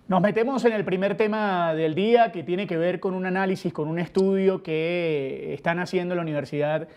Nos metemos en el primer tema del día que tiene que ver con un análisis, con un estudio que están haciendo en la Universidad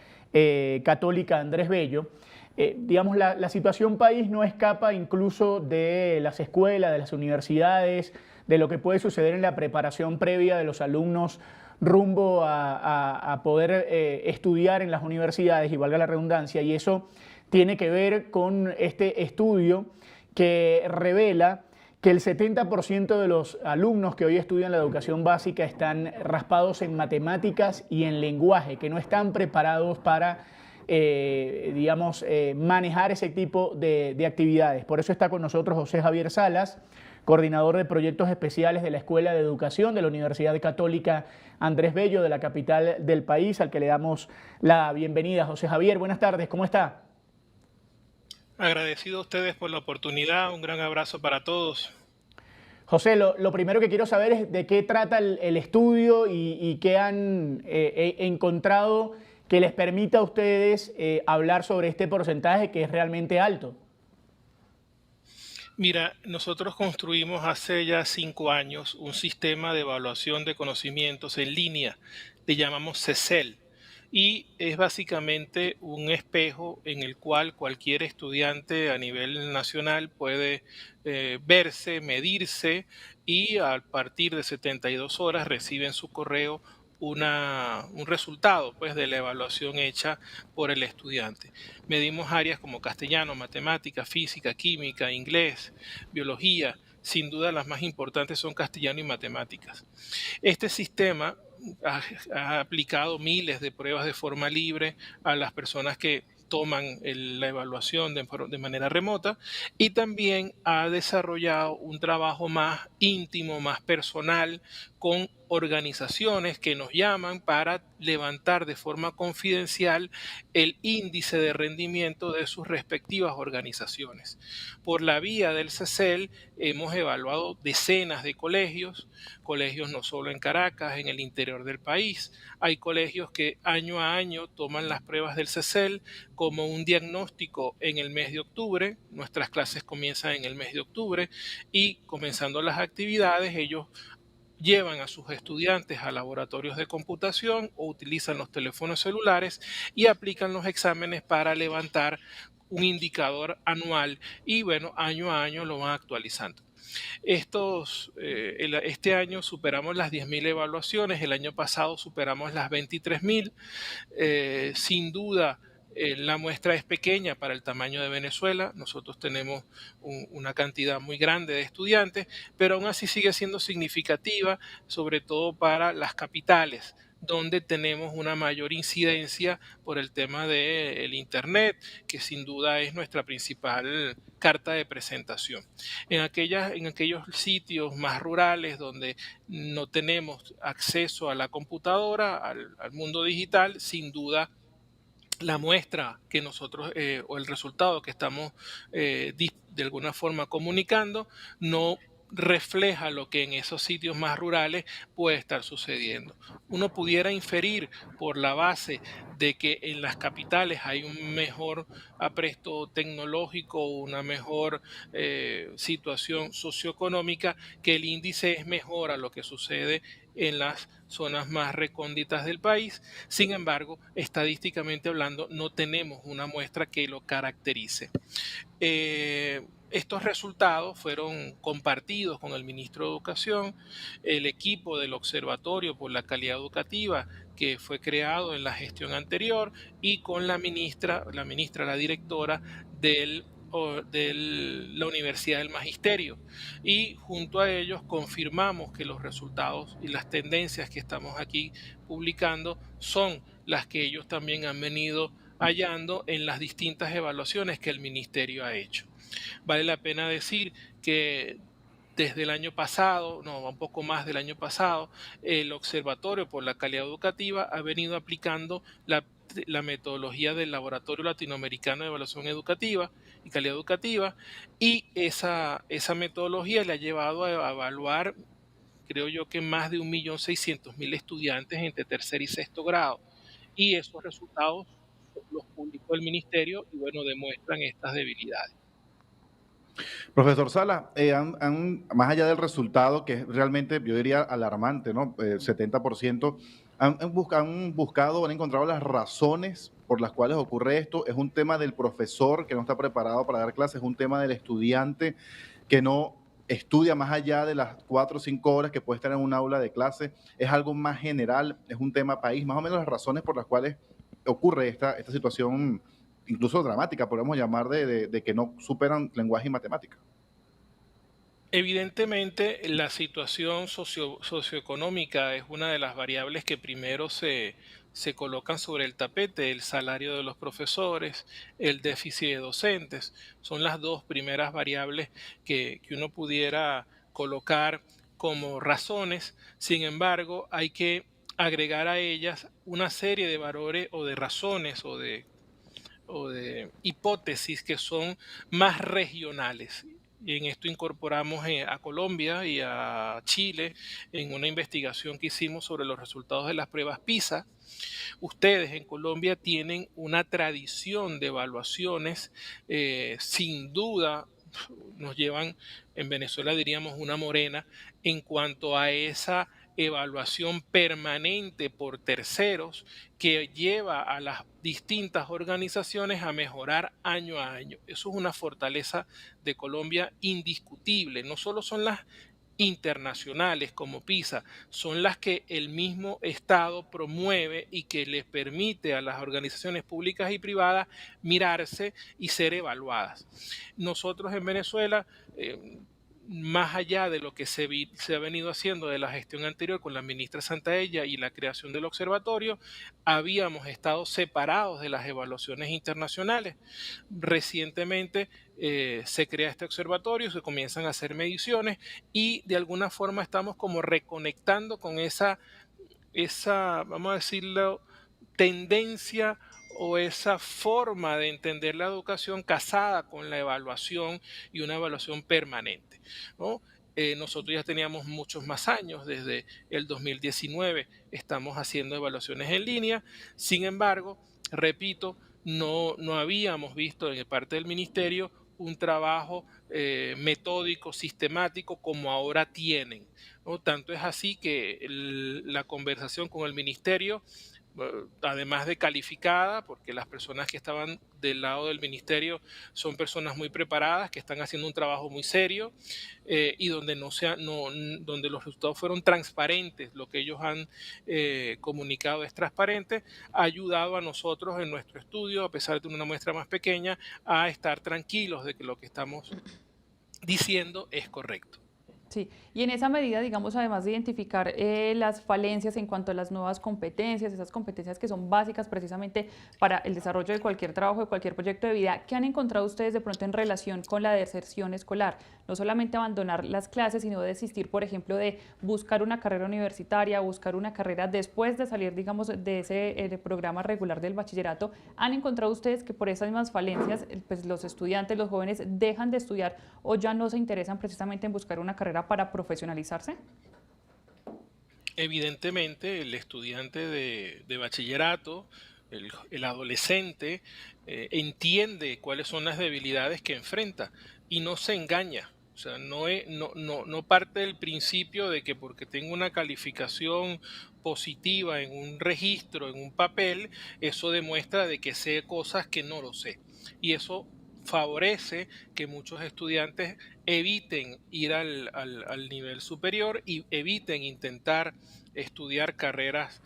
Católica Andrés Bello. Digamos, la situación país no escapa incluso de las escuelas, de las universidades, de lo que puede suceder en la preparación previa de los alumnos rumbo a poder estudiar en las universidades, y valga la redundancia, y eso tiene que ver con este estudio que revela que el 70% de los alumnos que hoy estudian la educación básica están raspados en matemáticas y en lenguaje, que no están preparados para, digamos, manejar ese tipo de actividades. Por eso está con nosotros José Javier Salas, coordinador de proyectos especiales de la Escuela de Educación de la Universidad Católica Andrés Bello, de la capital del país, al que le damos la bienvenida. José Javier, buenas tardes, ¿cómo está? Agradecido a ustedes por la oportunidad, un gran abrazo para todos. José, lo primero que quiero saber es de qué trata el estudio y qué han encontrado que les permita a ustedes hablar sobre este porcentaje que es realmente alto. Mira, nosotros construimos hace ya 5 años un sistema de evaluación de conocimientos en línea, le llamamos CECEL, y es básicamente un espejo en el cual cualquier estudiante a nivel nacional puede verse, medirse y a partir de 72 horas recibe en su correo un resultado pues, de la evaluación hecha por el estudiante. Medimos áreas como castellano, matemática, física, química, inglés, biología. Sin duda las más importantes son castellano y matemáticas. Este sistema ha aplicado miles de pruebas de forma libre a las personas que toman la evaluación de manera remota y también ha desarrollado un trabajo más íntimo, más personal, con organizaciones que nos llaman para levantar de forma confidencial el índice de rendimiento de sus respectivas organizaciones. Por la vía del CECEL hemos evaluado decenas de colegios no solo en Caracas, en el interior del país. Hay colegios que año a año toman las pruebas del CECEL como un diagnóstico en el mes de octubre. Nuestras clases comienzan en el mes de octubre y comenzando las actividades, ellos llevan a sus estudiantes a laboratorios de computación o utilizan los teléfonos celulares y aplican los exámenes para levantar un indicador anual y bueno, año a año lo van actualizando. Este año superamos las 10.000 evaluaciones, el año pasado superamos las 23.000. Sin duda, la muestra es pequeña para el tamaño de Venezuela. Nosotros tenemos una cantidad muy grande de estudiantes, pero aún así sigue siendo significativa, sobre todo para las capitales, donde tenemos una mayor incidencia por el tema del Internet, que sin duda es nuestra principal carta de presentación. En aquellos sitios más rurales donde no tenemos acceso a la computadora, al mundo digital, sin duda la muestra que nosotros o el resultado que estamos de alguna forma comunicando no refleja lo que en esos sitios más rurales puede estar sucediendo. Uno pudiera inferir por la base de que en las capitales hay un mejor apresto tecnológico, una mejor situación socioeconómica, que el índice es mejor a lo que sucede en las zonas más recónditas del país. Sin embargo, estadísticamente hablando, no tenemos una muestra que lo caracterice. Estos resultados fueron compartidos con el ministro de Educación, el equipo del Observatorio por la Calidad Educativa que fue creado en la gestión anterior y con la directora de la Universidad del Magisterio. Y junto a ellos confirmamos que los resultados y las tendencias que estamos aquí publicando son las que ellos también han venido hallando en las distintas evaluaciones que el ministerio ha hecho. Vale la pena decir que desde el año pasado, no, un poco más del año pasado, el Observatorio por la Calidad Educativa ha venido aplicando la metodología del Laboratorio Latinoamericano de Evaluación Educativa y Calidad Educativa, y esa metodología le ha llevado a evaluar, creo yo que más de 1.600.000 estudiantes entre tercer y sexto grado. Y esos resultados los publicó el ministerio y bueno, demuestran estas debilidades. Profesor Sala, más allá del resultado, que es realmente, yo diría, alarmante, ¿no? 70%, han buscado, han encontrado las razones por las cuales ocurre esto. Es un tema del profesor que no está preparado para dar clases, es un tema del estudiante que no estudia más allá de las 4 o 5 horas que puede estar en un aula de clase. Es algo más general, es un tema país, más o menos las razones por las cuales ocurre esta situación, incluso dramática, podemos llamar, de que no superan lenguaje y matemática. Evidentemente, la situación socioeconómica es una de las variables que primero se colocan sobre el tapete: el salario de los profesores, el déficit de docentes. Son las dos primeras variables que uno pudiera colocar como razones. Sin embargo, hay que agregar a ellas una serie de valores o de razones o de hipótesis que son más regionales. Y en esto incorporamos a Colombia y a Chile en una investigación que hicimos sobre los resultados de las pruebas PISA. Ustedes en Colombia tienen una tradición de evaluaciones, sin duda nos llevan, en Venezuela diríamos, una morena en cuanto a esa evaluación permanente por terceros que lleva a las distintas organizaciones a mejorar año a año. Eso es una fortaleza de Colombia indiscutible. No solo son las internacionales como PISA, son las que el mismo Estado promueve y que les permite a las organizaciones públicas y privadas mirarse y ser evaluadas. Nosotros en Venezuela, más allá de lo que se ha venido haciendo de la gestión anterior con la ministra Santaella y la creación del observatorio, habíamos estado separados de las evaluaciones internacionales. Recientemente se crea este observatorio, se comienzan a hacer mediciones y de alguna forma estamos como reconectando con esa, vamos a decirlo, tendencia o esa forma de entender la educación casada con la evaluación y una evaluación permanente, ¿no? Nosotros ya teníamos muchos más años, desde el 2019 estamos haciendo evaluaciones en línea. Sin embargo, repito, no habíamos visto en parte del ministerio un trabajo metódico, sistemático, como ahora tienen, ¿no? Tanto es así que la conversación con el ministerio, además de calificada, porque las personas que estaban del lado del ministerio son personas muy preparadas, que están haciendo un trabajo muy serio, y donde, donde los resultados fueron transparentes, lo que ellos han comunicado es transparente, ha ayudado a nosotros en nuestro estudio, a pesar de una muestra más pequeña, a estar tranquilos de que lo que estamos diciendo es correcto. Sí, y en esa medida, digamos, además de identificar las falencias en cuanto a las nuevas competencias, esas competencias que son básicas precisamente para el desarrollo de cualquier trabajo, de cualquier proyecto de vida, ¿qué han encontrado ustedes de pronto en relación con la deserción escolar? No solamente abandonar las clases, sino desistir, por ejemplo, de buscar una carrera universitaria, buscar una carrera después de salir, digamos, de ese programa regular del bachillerato. ¿Han encontrado ustedes que por esas mismas falencias, pues los estudiantes, los jóvenes, dejan de estudiar o ya no se interesan precisamente en buscar una carrera para profesionalizarse? Evidentemente, el estudiante de bachillerato, el adolescente, entiende cuáles son las debilidades que enfrenta y no se engaña. O sea, no parte del principio de que porque tengo una calificación positiva en un registro, en un papel, eso demuestra de que sé cosas que no lo sé. Y eso favorece que muchos estudiantes eviten ir al nivel superior y eviten intentar estudiar carreras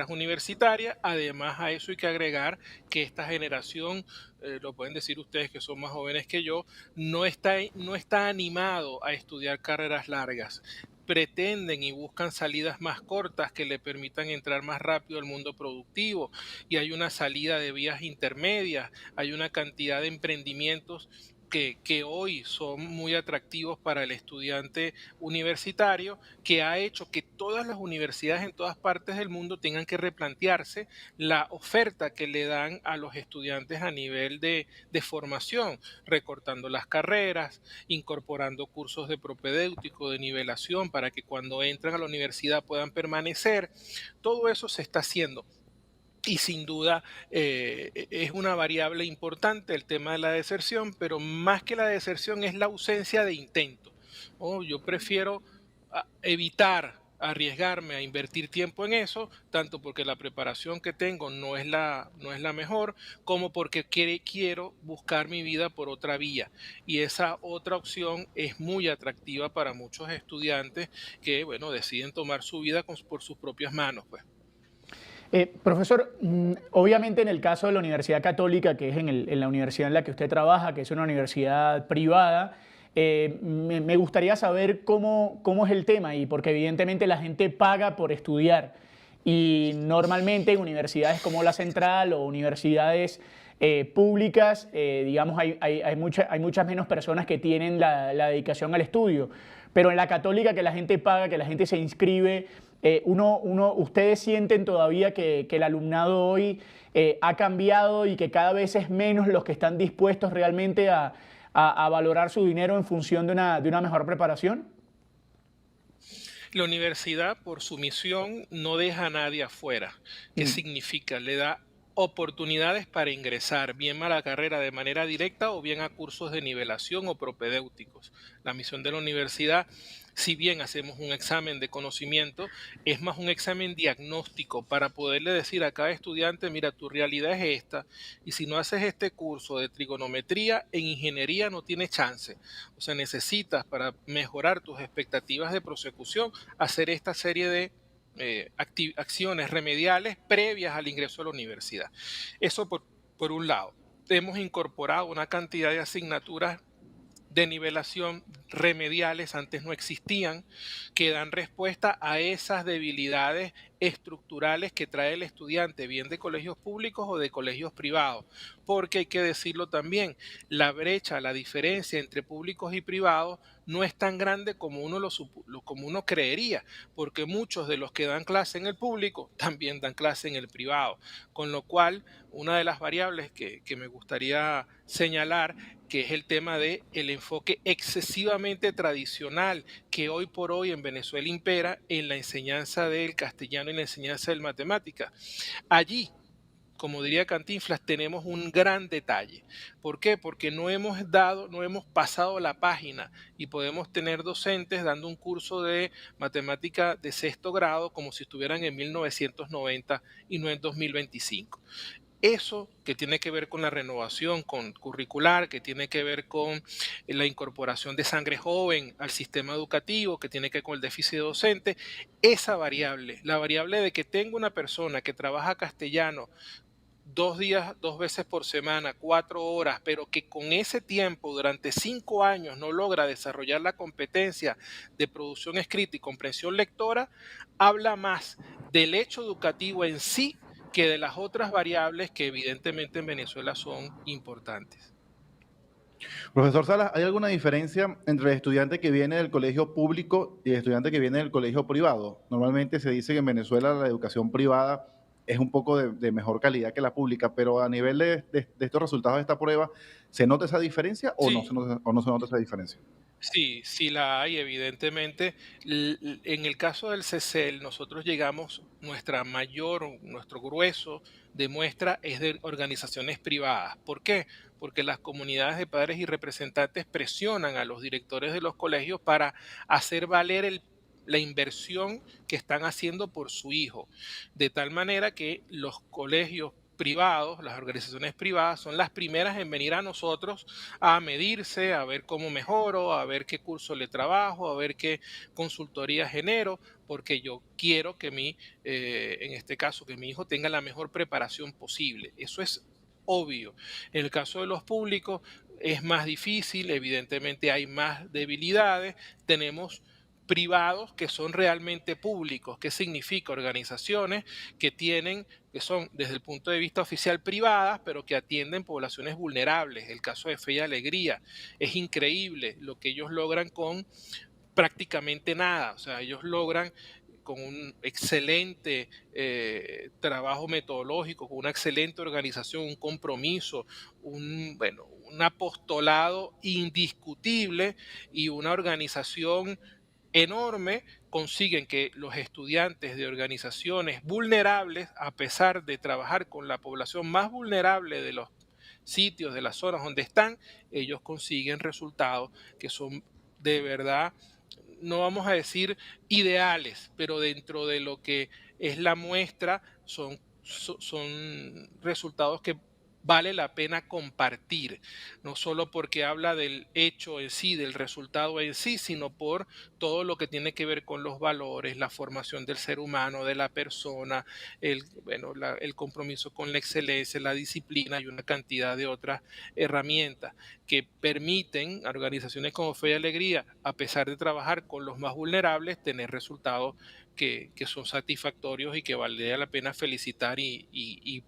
universitarias. Además, a eso hay que agregar que esta generación, lo pueden decir ustedes que son más jóvenes que yo, no está animado a estudiar carreras largas. Pretenden y buscan salidas más cortas que le permitan entrar más rápido al mundo productivo, y hay una salida de vías intermedias, hay una cantidad de emprendimientos que hoy son muy atractivos para el estudiante universitario, que ha hecho que todas las universidades en todas partes del mundo tengan que replantearse la oferta que le dan a los estudiantes a nivel de formación, recortando las carreras, incorporando cursos de propedéutico, de nivelación, para que cuando entran a la universidad puedan permanecer. Todo eso se está haciendo. Y sin duda es una variable importante el tema de la deserción, pero más que la deserción es la ausencia de intento. Yo prefiero evitar arriesgarme a invertir tiempo en eso, tanto porque la preparación que tengo no es la mejor, como porque quiero buscar mi vida por otra vía. Y esa otra opción es muy atractiva para muchos estudiantes que, bueno, deciden tomar su vida por sus propias manos, pues. Profesor, obviamente en el caso de la Universidad Católica, que es en la universidad en la que usted trabaja, que es una universidad privada, me gustaría saber cómo es el tema, y porque evidentemente la gente paga por estudiar, y normalmente en universidades como la Central o universidades públicas, digamos, hay muchas menos personas que tienen la dedicación al estudio, pero en la Católica, que la gente paga, que la gente se inscribe, ustedes sienten todavía que el alumnado hoy ha cambiado, y que cada vez es menos los que están dispuestos realmente a valorar su dinero en función de una mejor preparación. La universidad, por su misión, no deja a nadie afuera. ¿Qué Mm. significa? Le da oportunidades para ingresar, bien a la carrera de manera directa o bien a cursos de nivelación o propedéuticos. La misión de la universidad, si bien hacemos un examen de conocimiento, es más un examen diagnóstico para poderle decir a cada estudiante: mira, tu realidad es esta, y si no haces este curso de trigonometría, en ingeniería no tienes chance. O sea, necesitas, para mejorar tus expectativas de prosecución, hacer esta serie de acciones remediales previas al ingreso a la universidad. Eso por un lado. Hemos incorporado una cantidad de asignaturas de nivelación remediales, antes no existían, que dan respuesta a esas debilidades estructurales que trae el estudiante, bien de colegios públicos o de colegios privados. Porque hay que decirlo también, la brecha, la diferencia entre públicos y privados no es tan grande como como uno creería, porque muchos de los que dan clase en el público también dan clase en el privado. Con lo cual, una de las variables que me gustaría señalar, que es el tema del enfoque excesivamente tradicional que hoy por hoy en Venezuela impera en la enseñanza del castellano y la enseñanza del matemática. Allí, como diría Cantinflas, tenemos un gran detalle. ¿Por qué? Porque no hemos pasado la página, y podemos tener docentes dando un curso de matemática de sexto grado como si estuvieran en 1990 y no en 2025. Eso que tiene que ver con la renovación curricular, que tiene que ver con la incorporación de sangre joven al sistema educativo, que tiene que ver con el déficit docente, esa variable, la variable de que tengo una persona que trabaja castellano 2 días, 2 veces por semana, 4 horas, pero que con ese tiempo, durante 5 años, no logra desarrollar la competencia de producción escrita y comprensión lectora, habla más del hecho educativo en sí que de las otras variables que evidentemente en Venezuela son importantes. Profesor Salas, ¿hay alguna diferencia entre el estudiante que viene del colegio público y el estudiante que viene del colegio privado? Normalmente se dice que en Venezuela la educación privada es un poco de mejor calidad que la pública, pero a nivel de estos resultados de esta prueba, ¿se nota esa diferencia o Sí, o no se nota esa diferencia? sí, sí la hay, evidentemente. En el caso del CECEL, nosotros llegamos, nuestro grueso de muestra es de organizaciones privadas. ¿Por qué? Porque las comunidades de padres y representantes presionan a los directores de los colegios para hacer valer la inversión que están haciendo por su hijo. De tal manera que los colegios privados, las organizaciones privadas, son las primeras en venir a nosotros a medirse, a ver cómo mejoro, a ver qué curso le trabajo, a ver qué consultoría genero, porque yo quiero que en este caso, que mi hijo tenga la mejor preparación posible. Eso es obvio. En el caso de los públicos es más difícil, evidentemente hay más debilidades, tenemos privados que son realmente públicos. ¿Qué significa? Organizaciones que son desde el punto de vista oficial privadas, pero que atienden poblaciones vulnerables. El caso de Fe y Alegría. Es increíble lo que ellos logran con prácticamente nada. O sea, ellos logran con un excelente trabajo metodológico, con una excelente organización, un compromiso, un apostolado indiscutible y una organización enorme, consiguen que los estudiantes de organizaciones vulnerables, a pesar de trabajar con la población más vulnerable de los sitios, de las zonas donde están, ellos consiguen resultados que son de verdad, no vamos a decir ideales, pero dentro de lo que es la muestra son resultados que vale la pena compartir, no solo porque habla del hecho en sí, del resultado en sí, sino por todo lo que tiene que ver con los valores, la formación del ser humano, de la persona, el compromiso con la excelencia, la disciplina y una cantidad de otras herramientas que permiten a organizaciones como Fe y Alegría, a pesar de trabajar con los más vulnerables, tener resultados que son satisfactorios y que valdría la pena felicitar y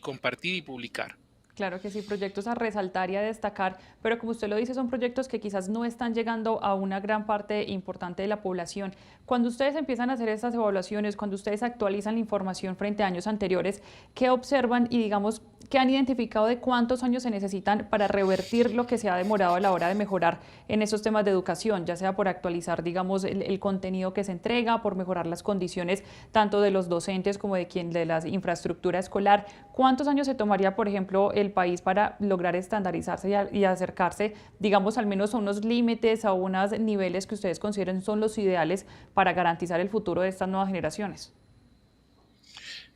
compartir y publicar. Claro que sí, proyectos a resaltar y a destacar, pero como usted lo dice, son proyectos que quizás no están llegando a una gran parte importante de la población. Cuando ustedes empiezan a hacer estas evaluaciones, cuando ustedes actualizan la información frente a años anteriores, ¿qué observan y digamos qué han identificado de cuántos años se necesitan para revertir lo que se ha demorado a la hora de mejorar en esos temas de educación, ya sea por actualizar, digamos, el contenido que se entrega, por mejorar las condiciones tanto de los docentes como de la infraestructura escolar? ¿Cuántos años se tomaría, por ejemplo, el país para lograr estandarizarse y acercarse, digamos, al menos a unos límites, a unos niveles que ustedes consideren son los ideales para garantizar el futuro de estas nuevas generaciones?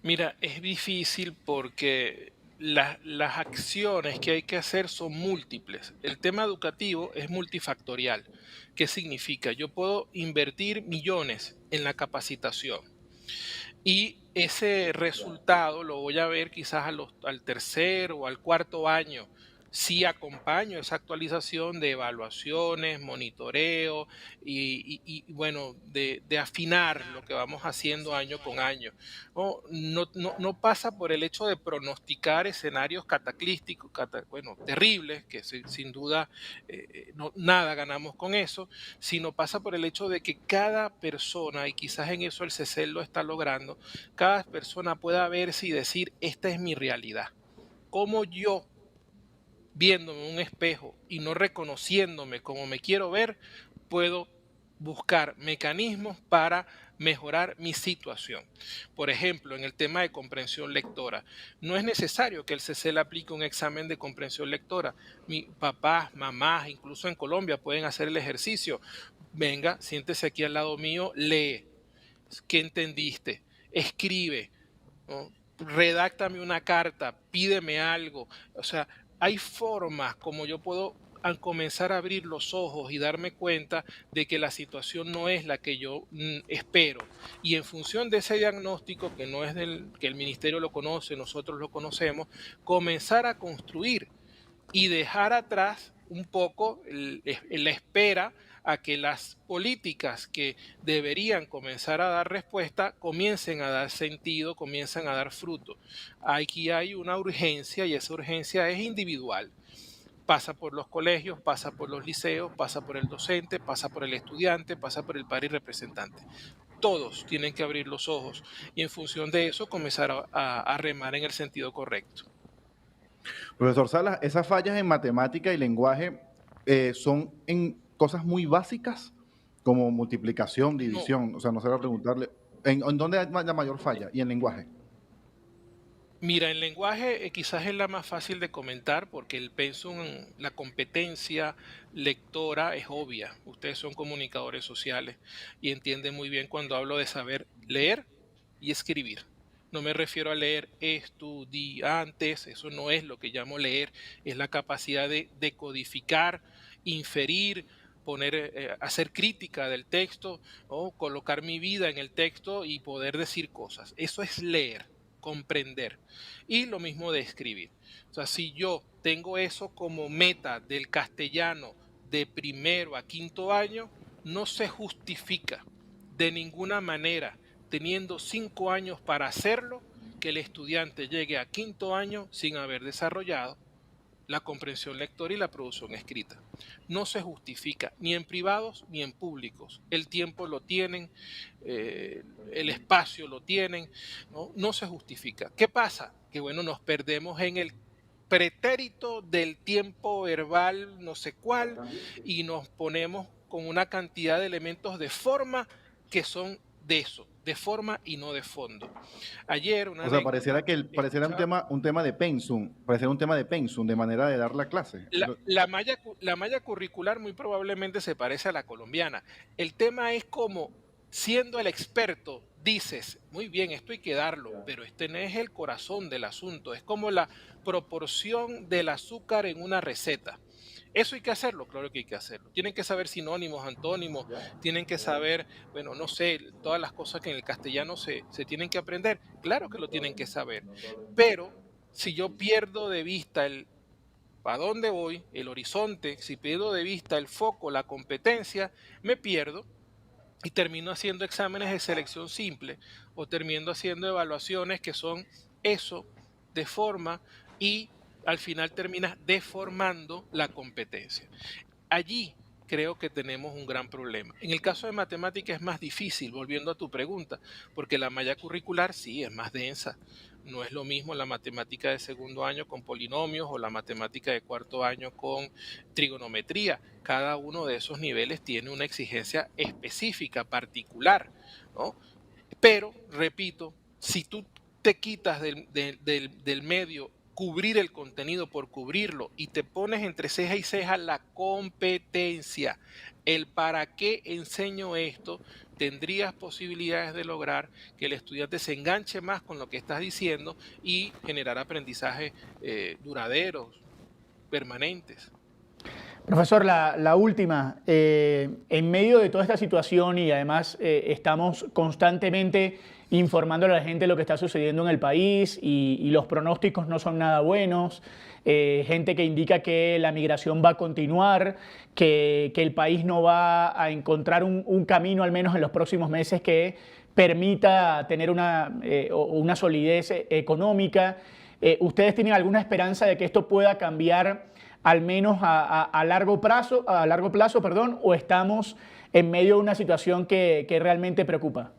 Mira, es difícil porque las acciones que hay que hacer son múltiples. El tema educativo es multifactorial. ¿Qué significa? Yo puedo invertir millones en la capacitación y ese resultado lo voy a ver quizás al tercer o al cuarto año. Si acompaño esa actualización de evaluaciones, monitoreo bueno, de afinar lo que vamos haciendo año con año. No pasa por el hecho de pronosticar escenarios cataclísticos, bueno, terribles, que sin duda nada ganamos con eso, sino pasa por el hecho de que cada persona, y quizás en eso el CECEL lo está logrando, cada persona pueda verse y decir, esta es mi realidad. ¿Cómo yo, viéndome en un espejo y no reconociéndome como me quiero ver, puedo buscar mecanismos para mejorar mi situación? Por ejemplo, en el tema de comprensión lectora, no es necesario que el CECEL aplique un examen de comprensión lectora. Mi papás, mamás, incluso en Colombia pueden hacer el ejercicio. Venga, siéntese aquí al lado mío, lee. ¿Qué entendiste? Escribe, ¿no? Redáctame una carta, pídeme algo. O sea, hay formas como yo puedo comenzar a abrir los ojos y darme cuenta de que la situación no es la que yo espero. Y en función de ese diagnóstico, que no es que el ministerio lo conoce, nosotros lo conocemos, comenzar a construir y dejar atrás un poco la espera a que las políticas que deberían comenzar a dar respuesta comiencen a dar sentido, comiencen a dar fruto. Aquí hay una urgencia y esa urgencia es individual. Pasa por los colegios, pasa por los liceos, pasa por el docente, pasa por el estudiante, pasa por el padre y representante. Todos tienen que abrir los ojos y en función de eso comenzar a remar en el sentido correcto. Profesor Salas, esas fallas en matemática y lenguaje son en cosas muy básicas como multiplicación, No, división. O sea, no sé preguntarle, ¿en dónde hay la mayor falla? Y en lenguaje. mira, en lenguaje quizás es la más fácil de comentar porque el pensum, la competencia lectora es obvia. Ustedes son comunicadores sociales y entienden muy bien cuando hablo de saber leer y escribir. No me refiero a leer estudiantes, eso no es lo que llamo leer, es la capacidad de decodificar, inferir, hacer crítica del texto o colocar mi vida en el texto y poder decir cosas. Eso es leer, comprender. Y lo mismo de escribir. O sea, si yo tengo eso como meta del castellano de primero a quinto año, no se justifica de ninguna manera, teniendo 5 años para hacerlo, que el estudiante llegue a quinto año sin haber desarrollado la comprensión lectora y la producción escrita. No se justifica ni en privados ni en públicos. El tiempo lo tienen, el espacio lo tienen, no se justifica. ¿Qué pasa? Que bueno, nos perdemos en el pretérito del tiempo verbal no sé cuál y nos ponemos con una cantidad de elementos de forma que son de eso, de forma y no de fondo. Ayer una O sea, anécdota, pareciera escuchaba un tema de pensum, pareciera un tema de pensum, de manera de dar la clase. la malla curricular muy probablemente se parece a la colombiana. El tema es como, siendo el experto, dices, muy bien, esto hay que darlo, pero este no es el corazón del asunto. Es como la proporción del azúcar en una receta. ¿Eso hay que hacerlo? Claro que hay que hacerlo. Tienen que saber sinónimos, antónimos, tienen que saber, bueno, no sé, todas las cosas que en el castellano se tienen que aprender. Claro que lo tienen que saber. Pero si yo pierdo de vista el para dónde voy, el horizonte, si pierdo de vista el foco, la competencia, me pierdo y termino haciendo exámenes de selección simple o termino haciendo evaluaciones que son eso de forma y al final terminas deformando la competencia. Allí creo que tenemos un gran problema. En el caso de matemática es más difícil, volviendo a tu pregunta, porque la malla curricular sí es más densa. No es lo mismo la matemática de segundo año con polinomios o la matemática de cuarto año con trigonometría. Cada uno de esos niveles tiene una exigencia específica, particular, ¿no? Pero, repito, si tú te quitas del medio cubrir el contenido por cubrirlo y te pones entre ceja y ceja la competencia, el para qué enseño esto, tendrías posibilidades de lograr que el estudiante se enganche más con lo que estás diciendo y generar aprendizajes duraderos, permanentes. Profesor, la última, en medio de toda esta situación y además estamos constantemente informando a la gente de lo que está sucediendo en el país y los pronósticos no son nada buenos, gente que indica que la migración va a continuar, que el país no va a encontrar un camino, al menos en los próximos meses, que permita tener una solidez económica. ¿Ustedes tienen alguna esperanza de que esto pueda cambiar al menos a largo plazo, perdón, o estamos en medio de una situación que realmente preocupa?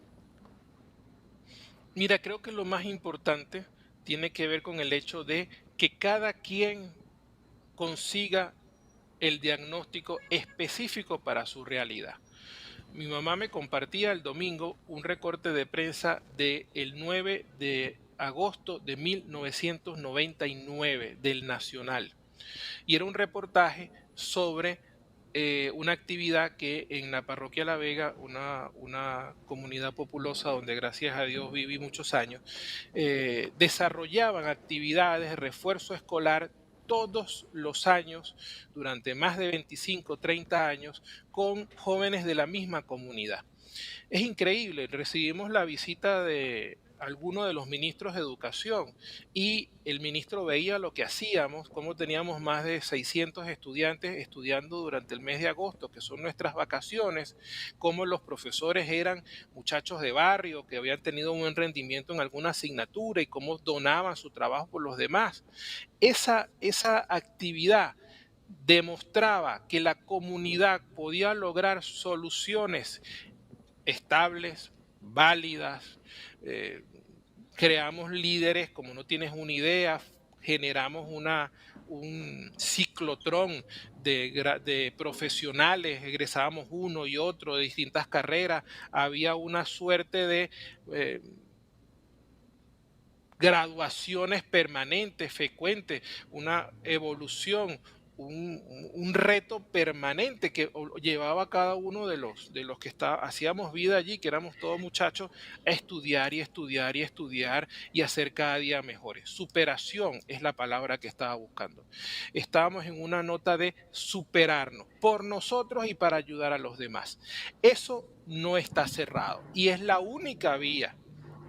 Mira, creo que lo más importante tiene que ver con el hecho de que cada quien consiga el diagnóstico específico para su realidad. Mi mamá me compartía el domingo un recorte de prensa del 9 de agosto de 1999 del Nacional. Y era un reportaje sobre una actividad que en la parroquia La Vega, una comunidad populosa donde gracias a Dios viví muchos años, desarrollaban actividades de refuerzo escolar todos los años durante más de 25, 30 años con jóvenes de la misma comunidad. Es increíble, recibimos la visita de alguno de los ministros de educación y el ministro veía lo que hacíamos, cómo teníamos más de 600 estudiantes estudiando durante el mes de agosto, que son nuestras vacaciones, cómo los profesores eran muchachos de barrio que habían tenido un buen rendimiento en alguna asignatura y cómo donaban su trabajo por los demás. Esa actividad demostraba que la comunidad podía lograr soluciones estables, válidas, eh, creamos líderes, como no tienes una idea, generamos un ciclotrón de profesionales, egresábamos uno y otro de distintas carreras, había una suerte de graduaciones permanentes, frecuentes, una evolución, un reto permanente que llevaba a cada uno de los que hacíamos vida allí, que éramos todos muchachos, a estudiar y estudiar y estudiar y hacer cada día mejores. Superación es la palabra que estaba buscando. Estábamos en una nota de superarnos por nosotros y para ayudar a los demás. Eso no está cerrado y es la única vía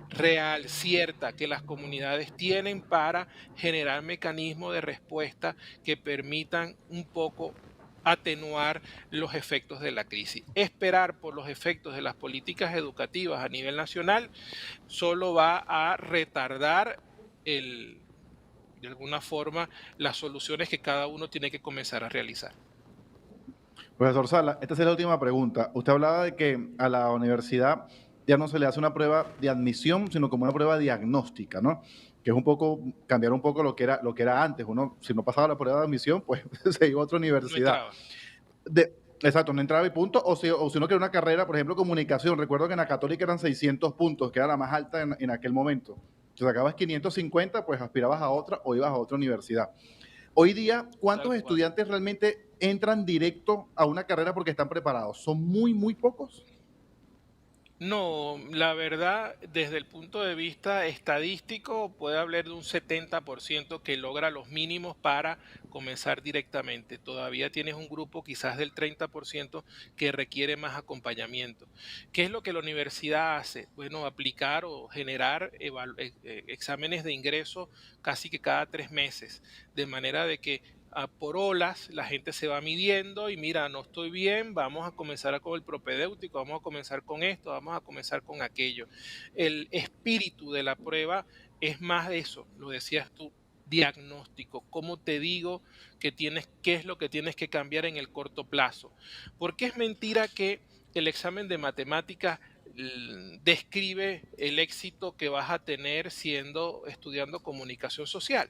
real, cierta, que las comunidades tienen para generar mecanismos de respuesta que permitan un poco atenuar los efectos de la crisis. Esperar por los efectos de las políticas educativas a nivel nacional solo va a retardar de alguna forma las soluciones que cada uno tiene que comenzar a realizar. Profesor Sala, esta es la última pregunta. Usted hablaba de que a la universidad ya no se le hace una prueba de admisión, sino como una prueba diagnóstica, ¿no? Que es un poco, cambiar un poco lo que era antes. Uno, si no pasaba la prueba de admisión, pues se iba a otra No universidad. entraba. Exacto, no entraba y punto, o si uno quería una carrera, por ejemplo, comunicación, recuerdo que en la Católica eran 600 puntos, que era la más alta en aquel momento. Si sacabas 550, pues aspirabas a otra o ibas a otra universidad. Hoy día, Tal ¿cuántos cual. estudiantes realmente entran directo a una carrera porque están preparados? ¿Son muy, muy pocos? No, la verdad, desde el punto de vista estadístico, puede hablar de un 70% que logra los mínimos para comenzar directamente. Todavía tienes un grupo quizás del 30% que requiere más acompañamiento. ¿Qué es lo que la universidad hace? Bueno, aplicar o generar exámenes de ingreso casi que cada 3 meses, de manera de que por olas, la gente se va midiendo y mira, no estoy bien, vamos a comenzar con el propedéutico, vamos a comenzar con esto, vamos a comenzar con aquello. El espíritu de la prueba es más de eso, lo decías tú, diagnóstico, cómo te digo que tienes, qué es lo que tienes que cambiar en el corto plazo. Porque es mentira que el examen de matemáticas describe el éxito que vas a tener estudiando comunicación social.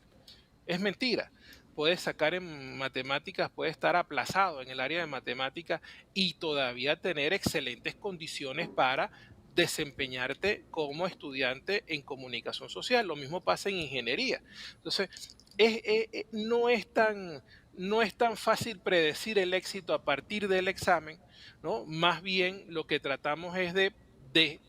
Es mentira. Puedes sacar en matemáticas, puede estar aplazado en el área de matemáticas y todavía tener excelentes condiciones para desempeñarte como estudiante en comunicación social. Lo mismo pasa en ingeniería. Entonces, no es tan fácil predecir el éxito a partir del examen, ¿no? Más bien lo que tratamos es de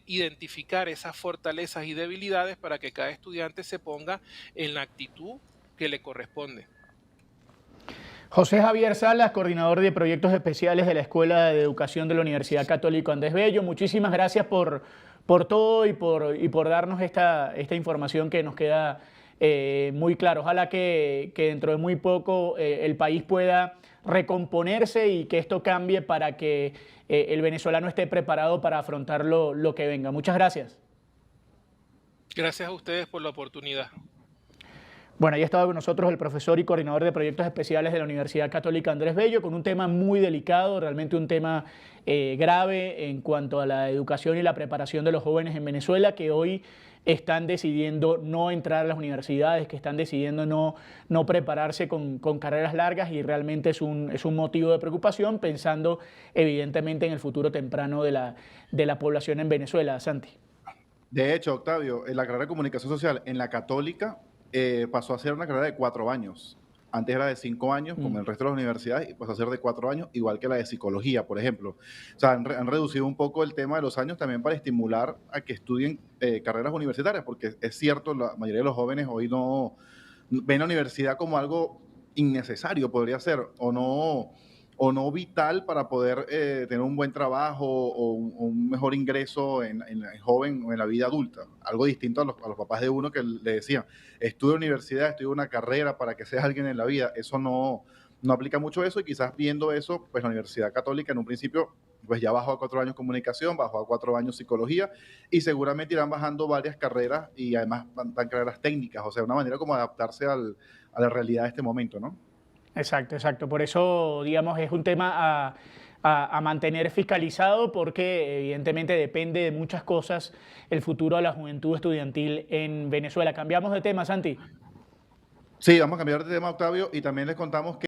identificar esas fortalezas y debilidades para que cada estudiante se ponga en la actitud que le corresponde. José Javier Salas, coordinador de proyectos especiales de la Escuela de Educación de la Universidad Católica Andrés Bello. Muchísimas gracias por todo y por darnos esta información que nos queda muy claro. Ojalá que dentro de muy poco el país pueda recomponerse y que esto cambie para que el venezolano esté preparado para afrontar lo que venga. Muchas gracias. Gracias a ustedes por la oportunidad. Bueno, ahí estaba con nosotros el profesor y coordinador de proyectos especiales de la Universidad Católica Andrés Bello, con un tema muy delicado, realmente un tema grave en cuanto a la educación y la preparación de los jóvenes en Venezuela, que hoy están decidiendo no entrar a las universidades, que están decidiendo no prepararse con carreras largas, y realmente es un motivo de preocupación, pensando evidentemente en el futuro temprano de la población en Venezuela. Santi. De hecho, Octavio, en la carrera de comunicación social en la Católica pasó a ser una carrera de 4 años. Antes era de 5 años, como el resto de las universidades, y pasó a ser de 4 años, igual que la de psicología, por ejemplo. O sea, han reducido un poco el tema de los años también para estimular a que estudien carreras universitarias, porque es cierto, la mayoría de los jóvenes hoy no ven la universidad como algo innecesario, podría ser, o no vital para poder tener un buen trabajo o un mejor ingreso en joven o en la vida adulta. Algo distinto a los papás de uno que le decían, estudia universidad, estudia una carrera para que seas alguien en la vida. Eso no aplica mucho eso, y quizás viendo eso, pues la Universidad Católica en un principio pues ya bajó a 4 años comunicación, bajó a 4 años psicología, y seguramente irán bajando varias carreras, y además van carreras técnicas, o sea, una manera como adaptarse a la realidad de este momento, ¿no? Exacto, exacto. Por eso, digamos, es un tema a mantener fiscalizado, porque evidentemente depende de muchas cosas el futuro de la juventud estudiantil en Venezuela. Cambiamos de tema, Santi. Sí, vamos a cambiar de tema, Octavio, y también les contamos que